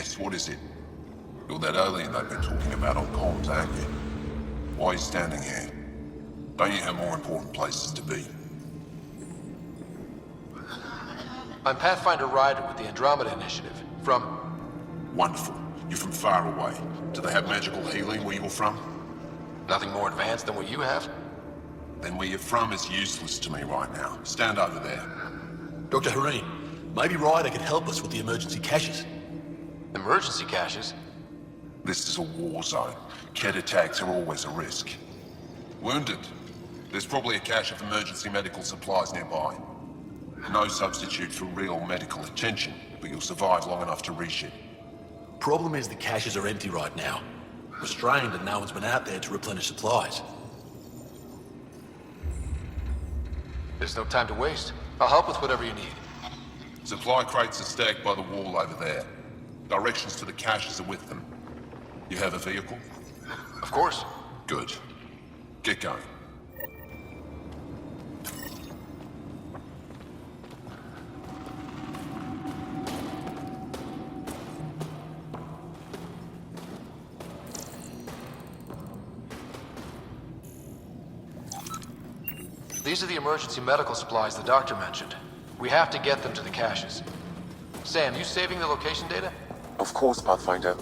Yes, what is it? You're that alien they've been talking about on comms, aren't you? Why are you standing here? Don't you have more important places to be? I'm Pathfinder Ryder with the Andromeda Initiative. From... Wonderful. You're from far away. Do they have magical healing where you're from? Nothing more advanced than what you have? Then where you're from is useless to me right now. Stand over there. Dr. Hareen, maybe Ryder could help us with the emergency caches. Emergency caches? This is a war zone. Kett attacks are always a risk. Wounded? There's probably a cache of emergency medical supplies nearby. No substitute for real medical attention, but you'll survive long enough to reship. Problem is the caches are empty right now. We're strained and no one's been out there to replenish supplies. There's no time to waste. I'll help with whatever you need. Supply crates are stacked by the wall over there. Directions to the caches are with them. You have a vehicle? Of course. Good. Get going. These are the emergency medical supplies the doctor mentioned. We have to get them to the caches. Sam, you saving the location data? Of course, Pathfinder.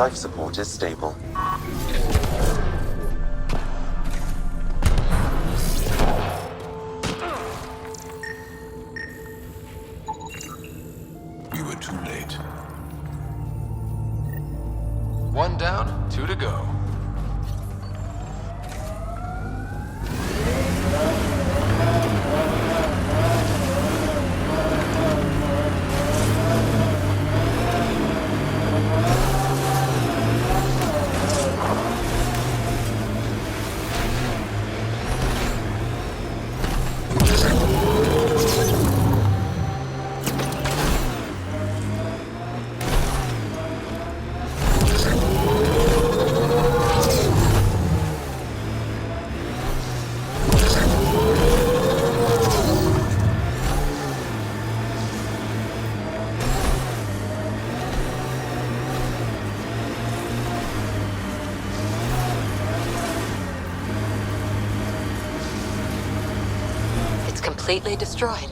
Life support is stable. We were too late. One down, two to go. Completely destroyed.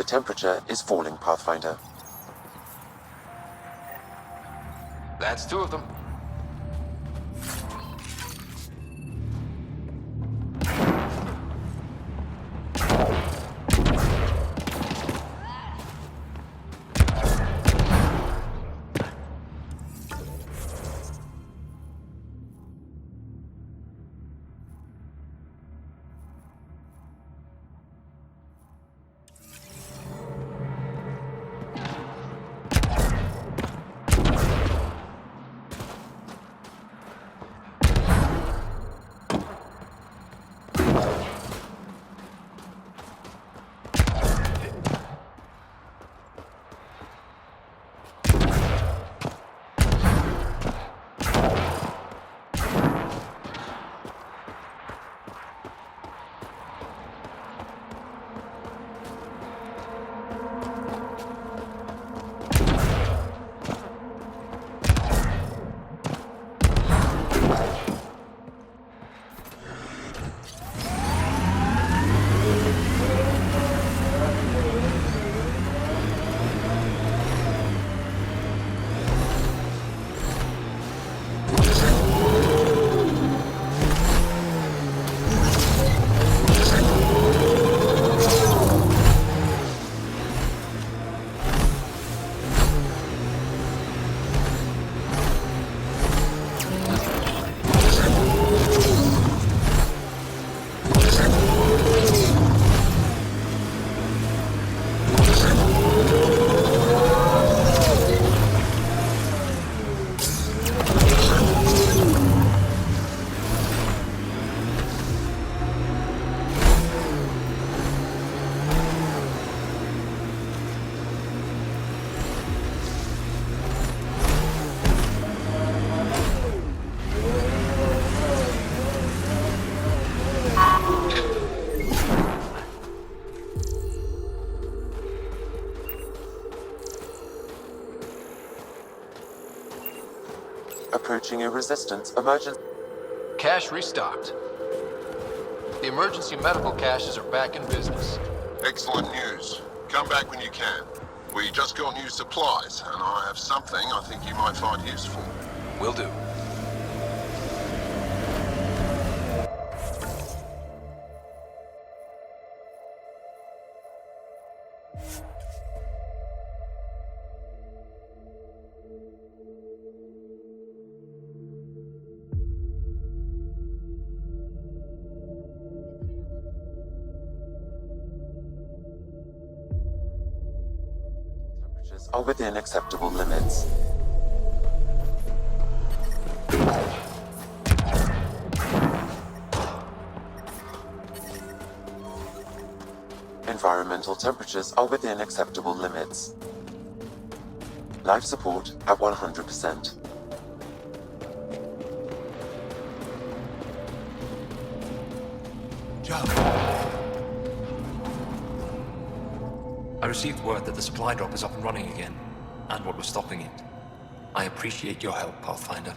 temperature is falling, Pathfinder. That's two of them. Approaching a resistance emergency. Cache restocked. The emergency medical caches are back in business. Excellent news. Come back when you can. We just got new supplies, and I have something I think you might find useful. Will do. Temperatures are within acceptable limits. Environmental temperatures are within acceptable limits. Life support at 100%. Joe, I received word that the supply drop is up and running again, and what was stopping it. I appreciate your help, Pathfinder.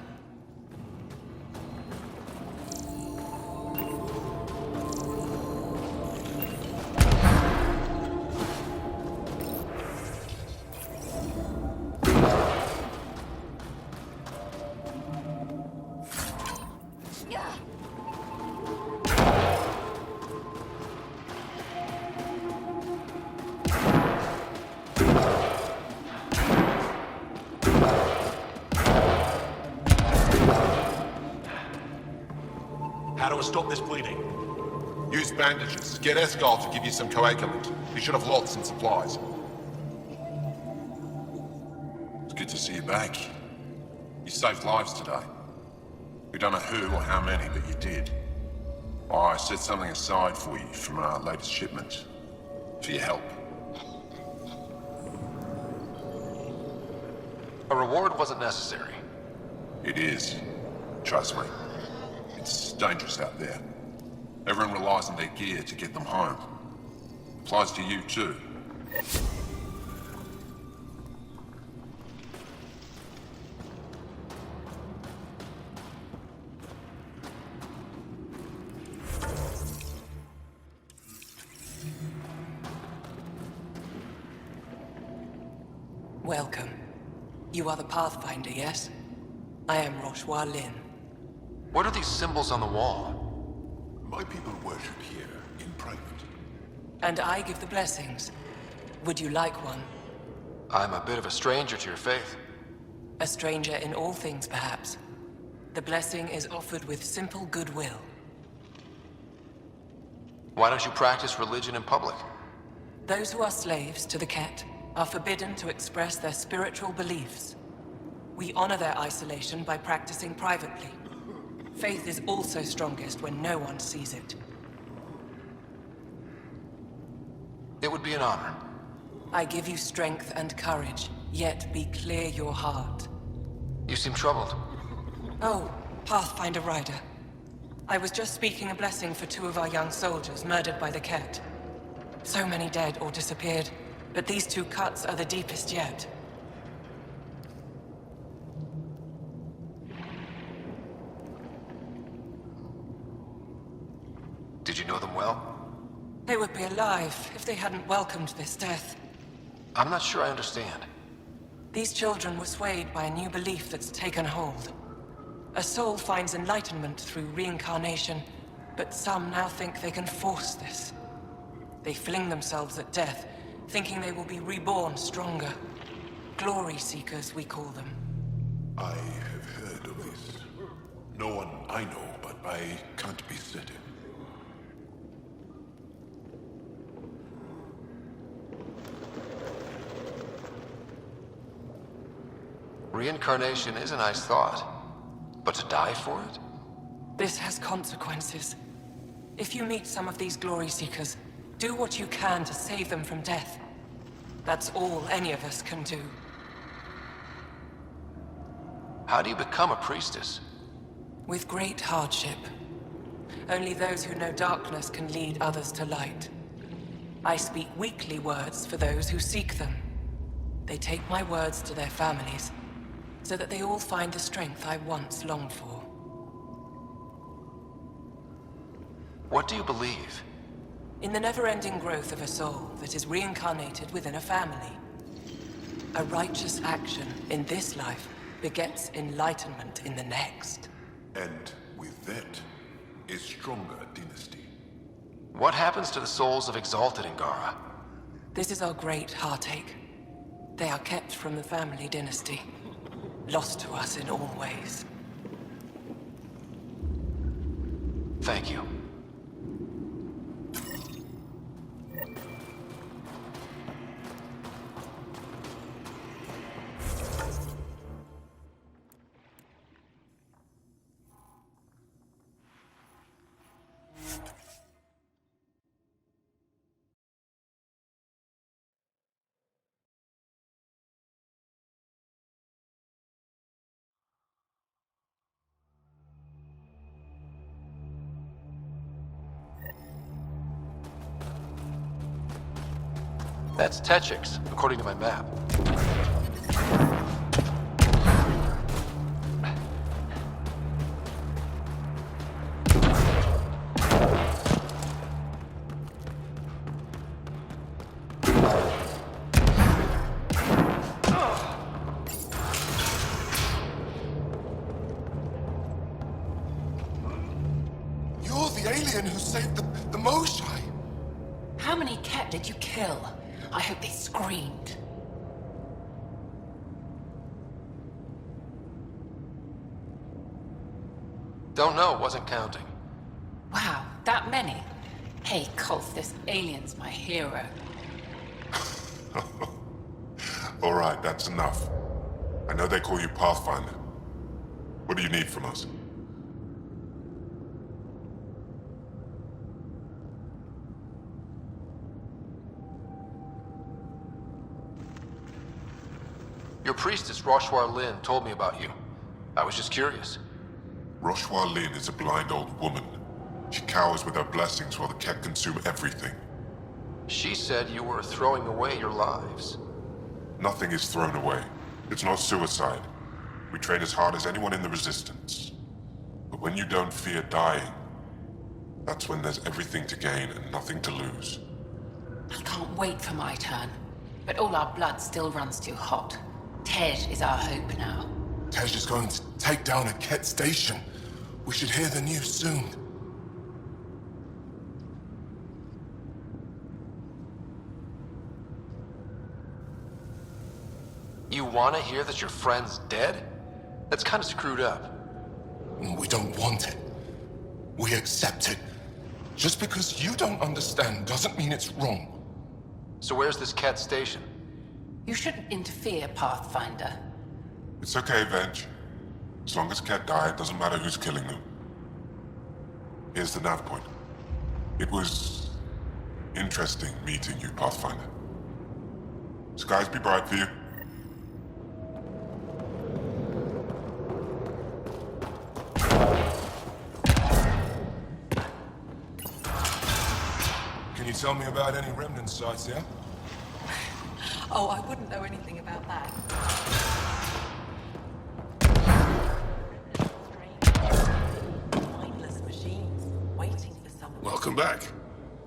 how do I stop this bleeding? Use bandages. Get Escal to give you some coagulant. He should have lots and supplies. It's good to see you back. You saved lives today. We don't know who or how many, but you did. I set something aside for you from our latest shipment. For your help. A reward wasn't necessary. It is. Trust me. It's dangerous out there. Everyone relies on their gear to get them home. Applies to you too. Welcome. You are the Pathfinder, yes? I am Roshua Lin. What are these symbols on the wall? My people worship here, in private. And I give the blessings. Would you like one? I'm a bit of a stranger to your faith. A stranger in all things, perhaps. The blessing is offered with simple goodwill. Why don't you practice religion in public? Those who are slaves to the Ket are forbidden to express their spiritual beliefs. We honor their isolation by practicing privately. Faith is also strongest when no one sees it. It would be an honor. I give you strength and courage, yet be clear your heart. You seem troubled. Oh, Pathfinder Rider. I was just speaking a blessing for 2 of our young soldiers murdered by the Ket. So many dead or disappeared, but these 2 cuts are the deepest yet. Did you know them well? They would be alive if they hadn't welcomed this death. I'm not sure I understand. These children were swayed by a new belief that's taken hold. A soul finds enlightenment through reincarnation, but some now think they can force this. They fling themselves at death, thinking they will be reborn stronger. Glory seekers, we call them. I have heard of this. No one I know, but I can't be certain. Reincarnation is a nice thought, but to die for it? This has consequences. If you meet some of these glory seekers, do what you can to save them from death. That's all any of us can do. How do you become a priestess? With great hardship. Only those who know darkness can lead others to light. I speak weekly words for those who seek them. They take my words to their families, so that they all find the strength I once longed for. What do you believe? In the never-ending growth of a soul that is reincarnated within a family. A righteous action in this life begets enlightenment in the next. And with that, a stronger dynasty. What happens to the souls of Exalted Ingara? This is our great heartache. They are kept from the family dynasty, lost to us in all ways. Thank you. That's Techix, according to my map. You're the alien who saved the Moshae! How many Ket did you kill? I hope they screamed. Don't know, wasn't counting. Wow, that many? Hey, Kulf, this alien's my hero. All right, that's enough. I know they call you Pathfinder. What do you need from us? Your priestess, Roshua Lin, told me about you. I was just curious. Roshua Lin is a blind old woman. She cowers with her blessings while the Ket consume everything. She said you were throwing away your lives. Nothing is thrown away. It's not suicide. We train as hard as anyone in the Resistance. But when you don't fear dying, that's when there's everything to gain and nothing to lose. I can't wait for my turn. but all our blood still runs too hot. Tej is our hope now. Tej is going to take down a Ket station. We should hear the news soon. You want to hear that your friend's dead? That's kind of screwed up. We don't want it. We accept it. Just because you don't understand doesn't mean it's wrong. So where's this Ket station? You shouldn't interfere, Pathfinder. It's okay, Venge. As long as Ket died, it doesn't matter who's killing them. Here's the nav point. It was interesting meeting you, Pathfinder. Skies be bright for you. Can you tell me about any remnant sites, yeah? Oh, I wouldn't know anything about that. Mindless machines waiting for someone. Welcome back.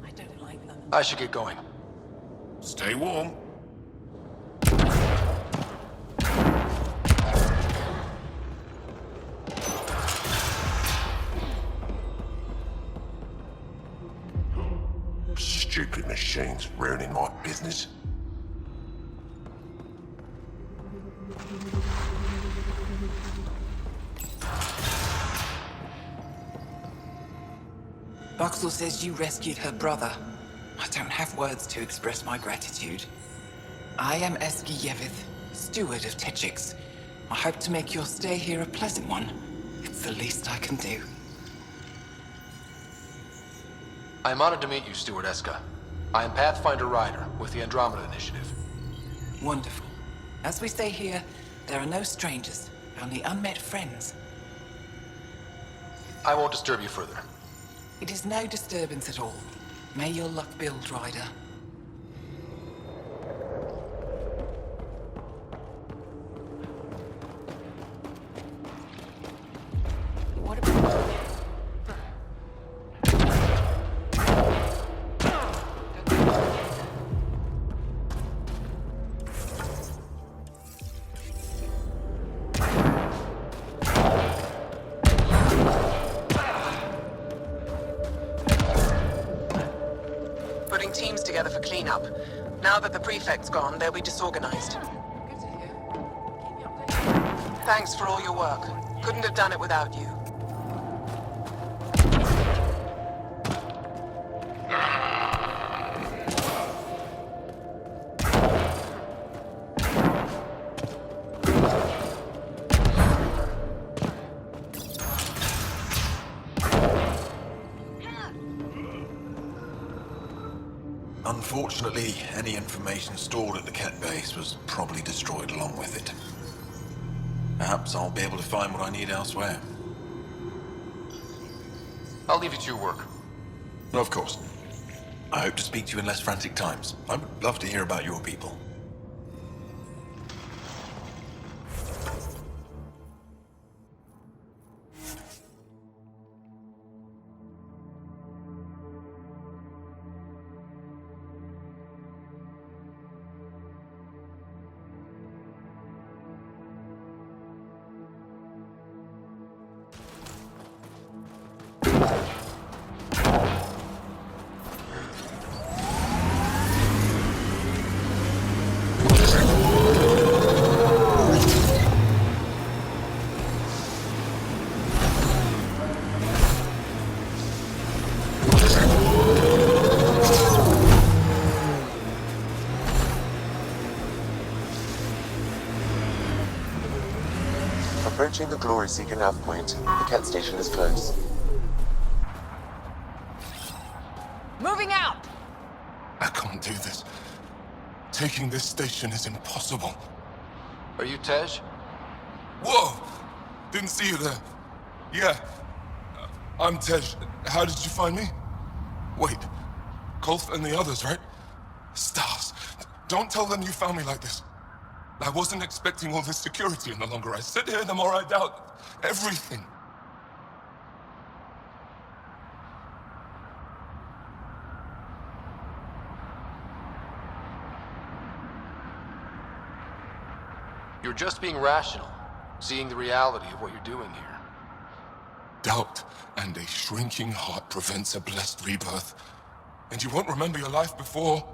I don't like them. I should get going. Stay warm. Stupid machines ruining my business. Boxel says you rescued her brother. I don't have words to express my gratitude. I am Eski Yevith, steward of Techix. I hope to make your stay here a pleasant one. It's the least I can do. I am honored to meet you, Steward Eska. I am Pathfinder Ryder with the Andromeda Initiative. Wonderful. As we say here, there are no strangers, only unmet friends. I won't disturb you further. It is no disturbance at all. May your luck build, Ryder. What about... Putting teams together for cleanup. Now that the prefect's gone, they'll be disorganized. Thanks for all your work. Couldn't have done it without you. Unfortunately, any information stored at the Ket base was probably destroyed along with it. Perhaps I'll be able to find what I need elsewhere. I'll leave you to your work. Of course. I hope to speak to you in less frantic times. I would love to hear about your people. Approaching the Glory Seeker nav point, the Ket station is close. Moving out! I can't do this. Taking this station is impossible. Are you Tej? Whoa! Didn't see you there. Yeah. I'm Tej. How did you find me? Wait. Kolth and the others, right? Stars. Don't tell them you found me like this. I wasn't expecting all this security any longer. I sit here the more I doubt everything. You're just being rational, seeing the reality of what you're doing here. Doubt and a shrinking heart prevents a blessed rebirth. And you won't remember your life before.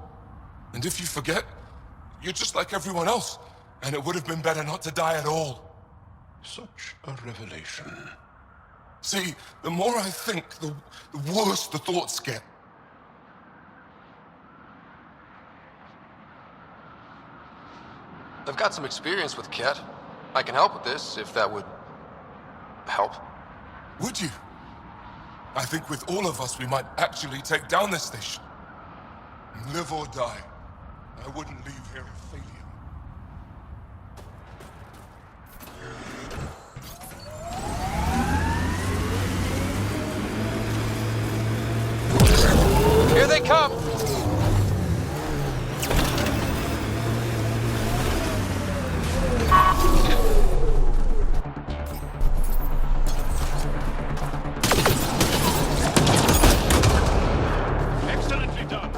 And if you forget, you're just like everyone else. And it would have been better not to die at all. Such a revelation. See, the more I think, the worse the thoughts get. I've got some experience with Ket. I can help with this, if that would... help. Would you? I think with all of us, we might actually take down this station. Live or die. I wouldn't leave here a failure. Here they come! Excellently done.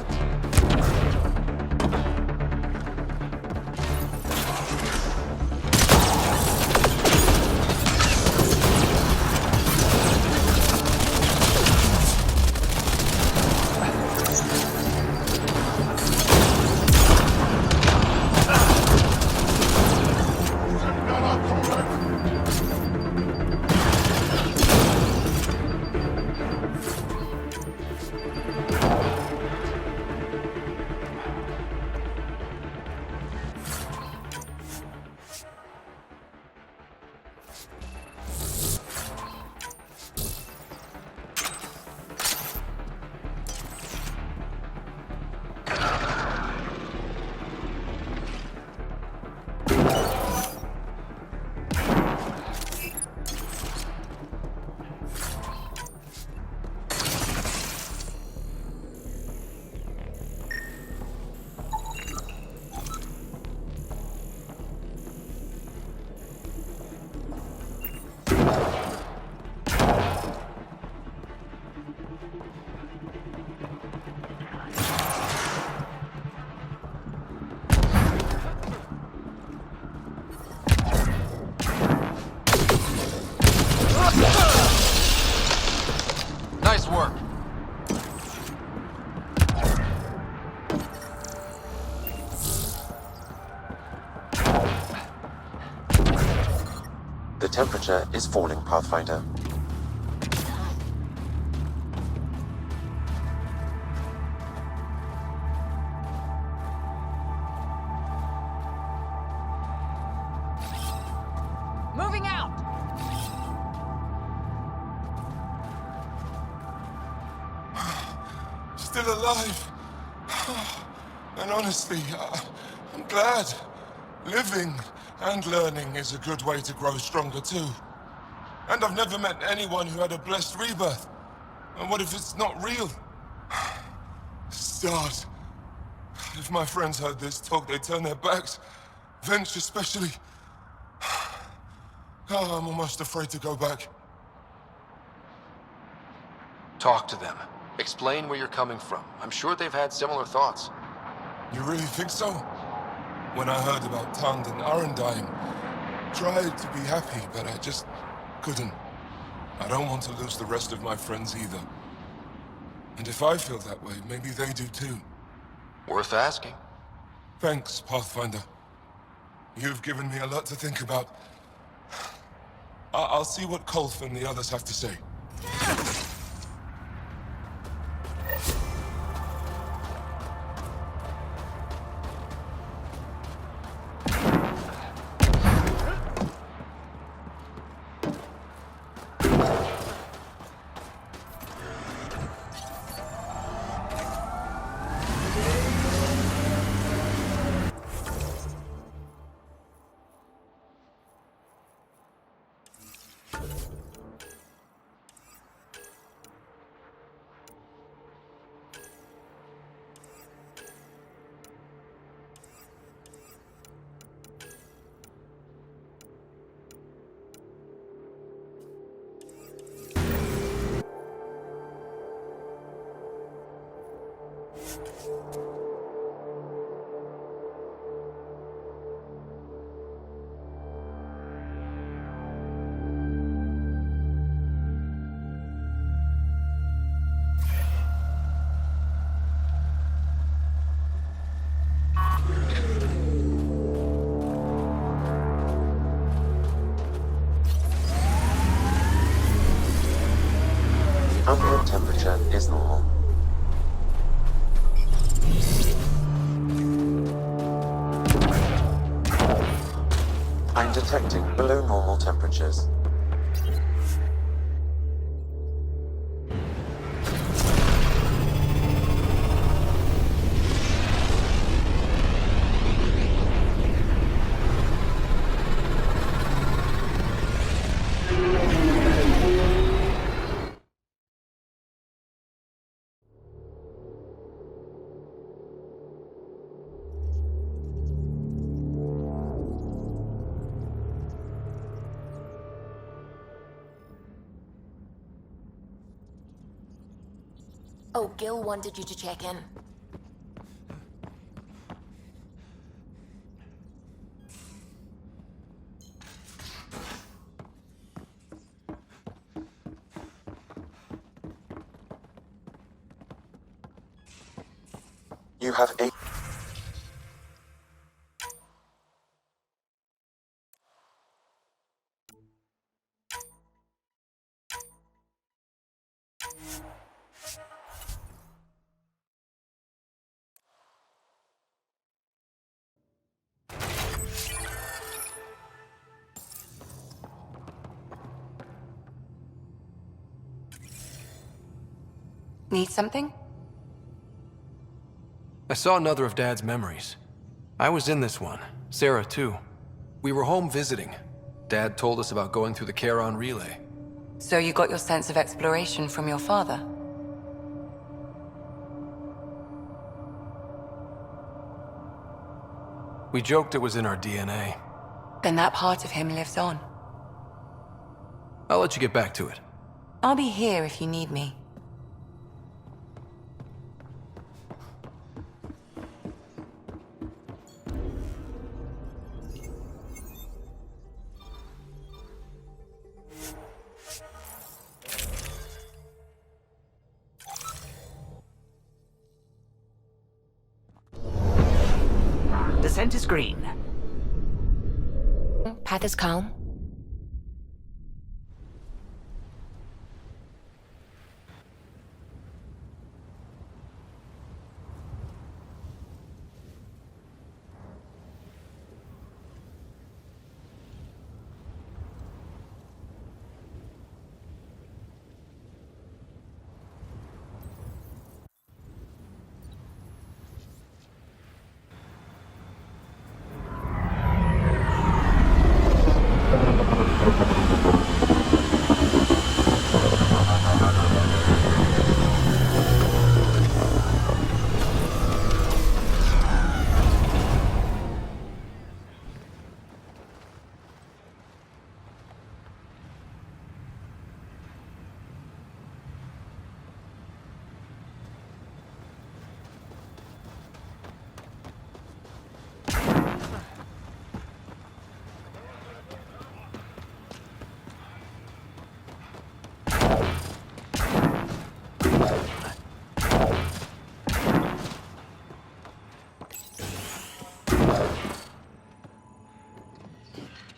Nice work. The temperature is falling, Pathfinder. Moving out! Still alive. And honestly, I'm glad. Living and learning is a good way to grow stronger too. And I've never met anyone who had a blessed rebirth. And what if it's not real? Stars. If my friends heard this talk, they'd turn their backs. Venture especially. Oh, I'm almost afraid to go back. Talk to them. Explain where you're coming from. I'm sure they've had similar thoughts. You really think so? When I heard about Tund and Arendine, tried to be happy, but I just couldn't. I don't want to lose the rest of my friends either. And if I feel that way, maybe they do too. Worth asking. Thanks, Pathfinder. You've given me a lot to think about. I'll see what Kolf and the others have to say. Ambient temperature is normal. I'm detecting below normal temperatures. Oh, Gil wanted you to check in. You have 8. Need something? I saw another of Dad's memories. I was in this one. Sarah, too. We were home visiting. Dad told us about going through the Charon relay. So you got your sense of exploration from your father? We joked it was in our DNA. Then that part of him lives on. I'll let you get back to it. I'll be here if you need me. Descent is green. Path is calm.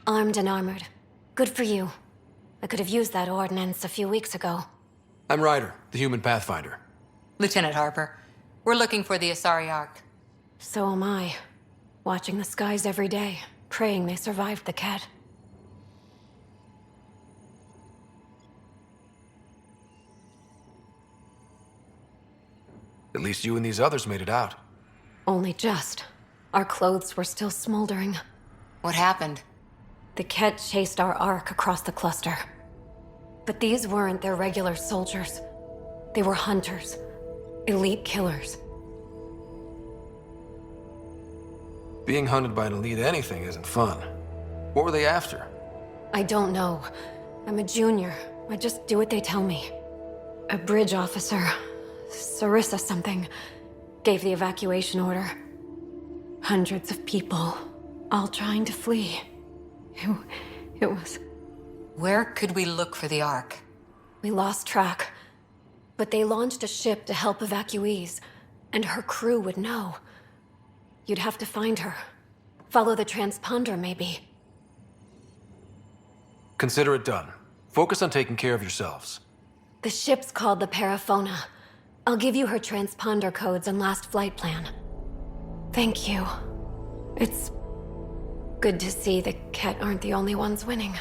Armed and armored. Good for you. I could have used that ordnance a few weeks ago. I'm Ryder, the human pathfinder. Lieutenant Harper, we're looking for the Asari Ark. So am I. Watching the skies every day, praying they survived the Ket. At least you and these others made it out. Only just. Our clothes were still smoldering. What happened? The Ket chased our Ark across the cluster. But these weren't their regular soldiers. They were hunters. Elite killers. Being hunted by an elite anything isn't fun. What were they after? I don't know. I'm a junior. I just do what they tell me. A bridge officer, Sarissa something, gave the evacuation order. Hundreds of people, all trying to flee. It was... Where could we look for the Ark? We lost track. But they launched a ship to help evacuees, and her crew would know. You'd have to find her. Follow the transponder, maybe. Consider it done. Focus on taking care of yourselves. The ship's called the Paraphona. I'll give you her transponder codes and last flight plan. Thank you. It's good to see the Ket aren't the only ones winning.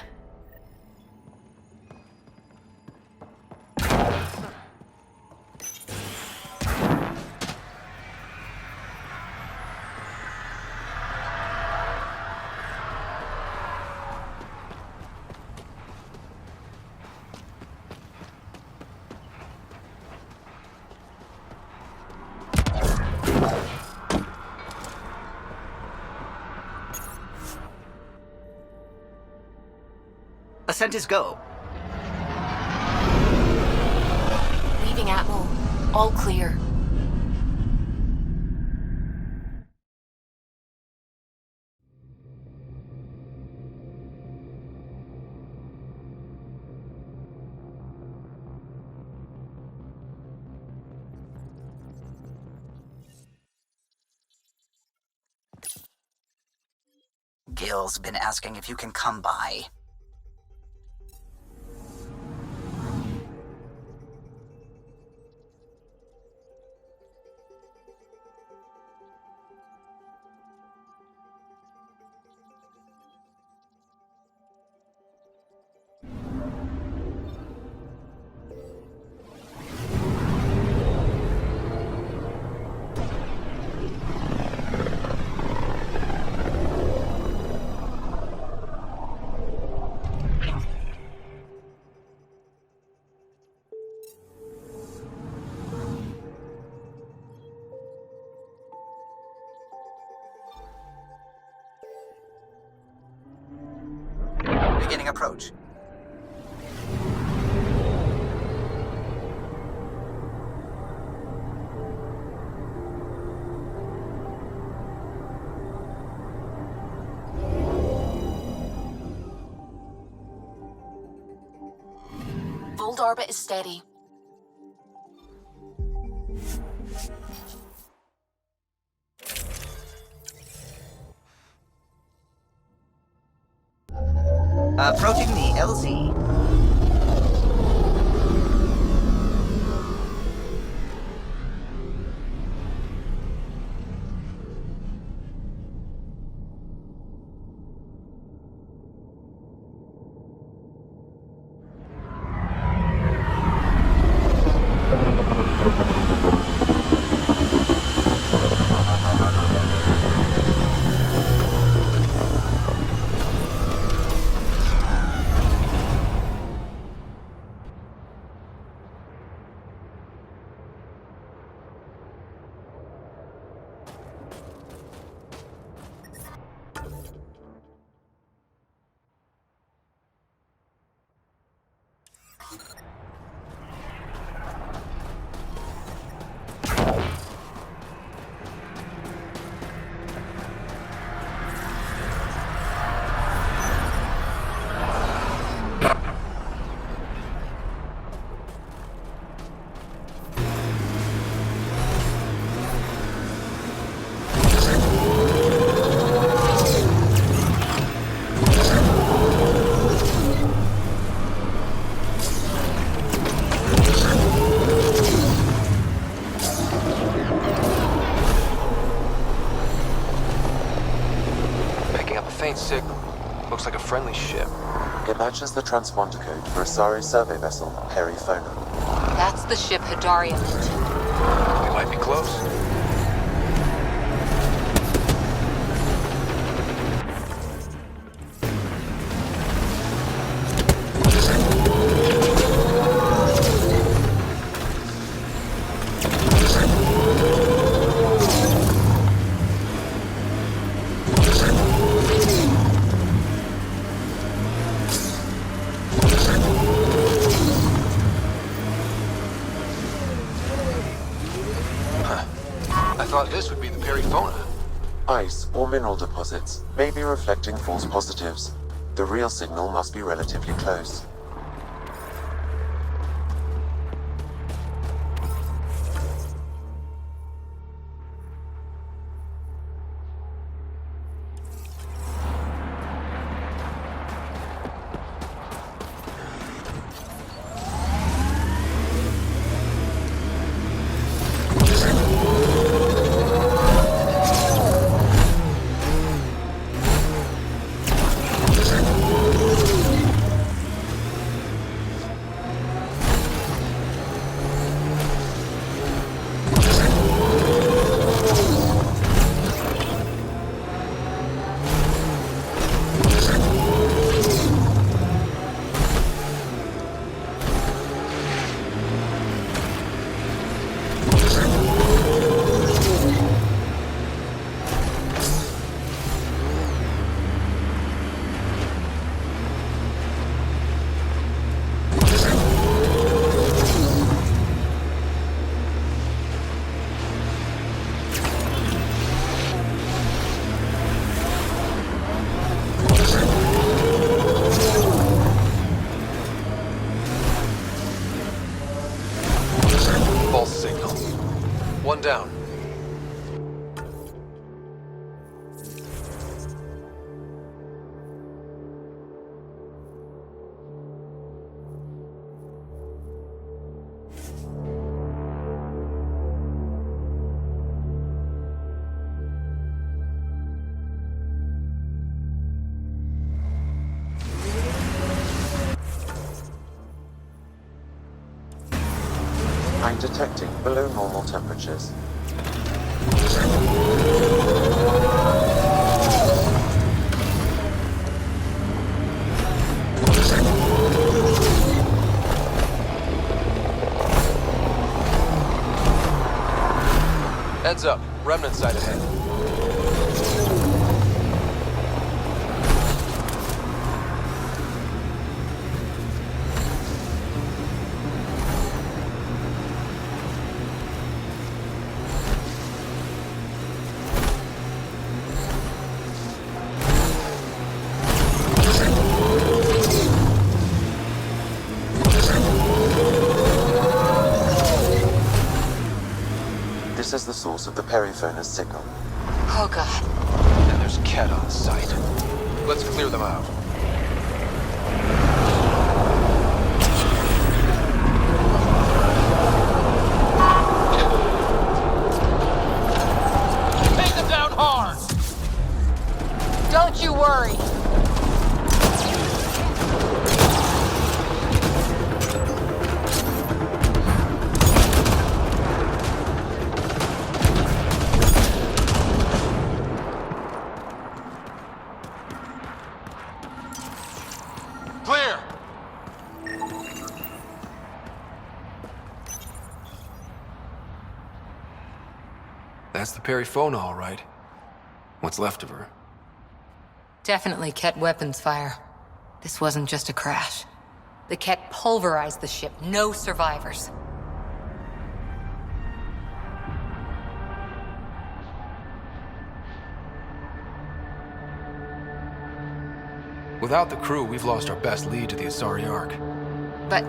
Ascent is go. Leaving Atmo. All clear. Gil's been asking if you can come by. Beginning approach. Fold orbit is steady. Approaching the LZ. Faint signal. Looks like a friendly ship. It matches the transponder code for Asari survey vessel, Periphona. That's the ship Hidaria mentioned. We might be close. This would be the Periphona. Ice or mineral deposits may be reflecting false positives. The real signal must be relatively close. down. I'm detecting below normal temperatures. Heads up. Remnant site ahead. This is the source of the Periphoner's signal. Oh god. And there's Ket on site. Let's clear them out. Take them down hard! Don't you worry. Clear! That's the Perifona, all right. What's left of her. Definitely Ket weapons fire. This wasn't just a crash. The Ket pulverized the ship. No survivors. Without the crew, we've lost our best lead to the Asari Ark. But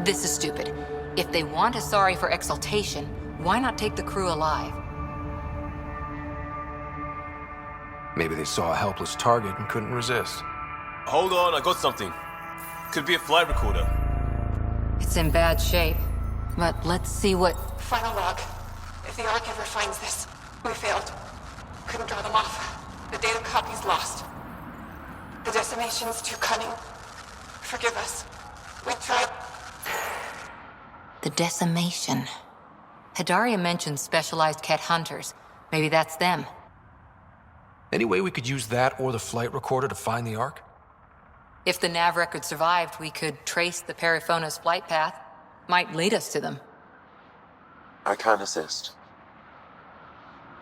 this is stupid. If they want Asari for exaltation, why not take the crew alive? Maybe they saw a helpless target and couldn't resist. Hold on, I got something. Could be a flight recorder. It's in bad shape, but let's see what... Final log. If the Ark ever finds this, we failed. Couldn't draw them off. The data copy's lost. The decimation's too cunning. Forgive us. We tried. The decimation. Hidaria mentioned specialized Ket hunters. Maybe that's them. Any way we could use that or the flight recorder to find the Ark? If the nav record survived, we could trace the Perifona's flight path. Might lead us to them. I can assist.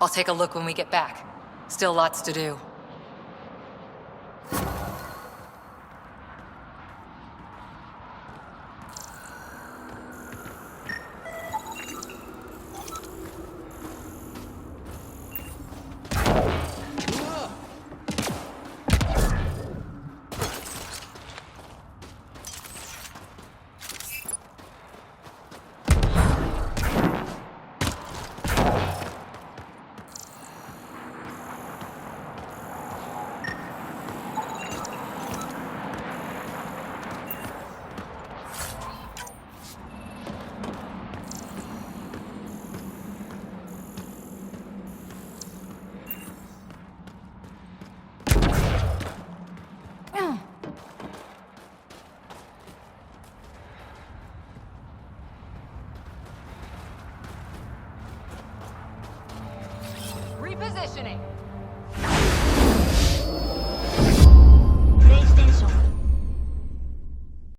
I'll take a look when we get back. Still lots to do. Repositioning.